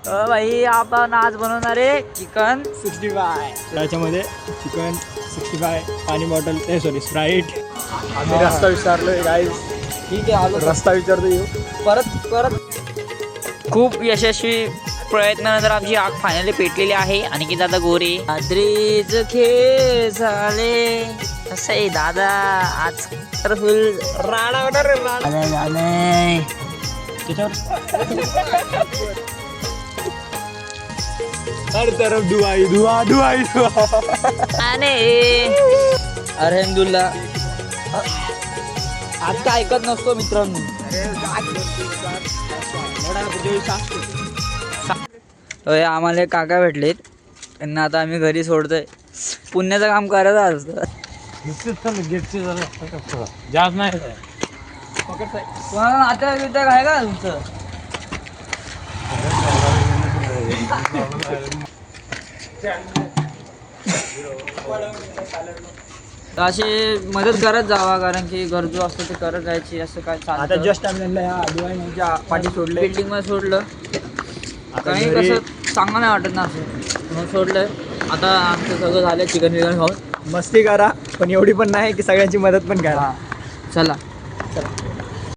भाई आपण आज बनवणार आहे चिकन 65. त्याच्यामध्ये चिकन 65, पाणी बॉटल सॉरी स्प्राईट. आम्ही रस्ता विचारलोय गाईज. ठीक आहे आलो रस्ता विचारतो येऊ. परत खूप यशस्वी प्रयत्नानंतर आमची आग फायनली पेटलेली आहे. आणि दादा गोरे रात्रीच खेळ झाले कसं आहे दादा आज तर फुल राडा होणार रे राडा. झालंय हर तरफ दुआई दुआ दुआई दुआ. अल्हम्दुलिल्लाह. आज काय ऐकत नसतो मित्रांनो. आम्हाला काका भेटलेत त्यांना आता आम्ही घरी सोडतोय. पुण्याचं काम करायचं असतं. जास्त नाही तुम्हाला नातं बितं आहे का तुमचं? तर अशी मदत करत जावा कारण की गरजू असतो ते करत जायची असं काय आता चालतं. जस्ट आम्ही त्यांना ह्या दुआईच्या पाठी सोडले. बिल्डिंग मध्ये सोडलं काही घरी कसं चांगलं नाही वाटत ना असं मग सोडलंय. आता आमचं सगळं झालं चिकन विकन खाऊन. मस्ती करा पण एवढी पण नाही की सगळ्यांची मदत पण करा. चला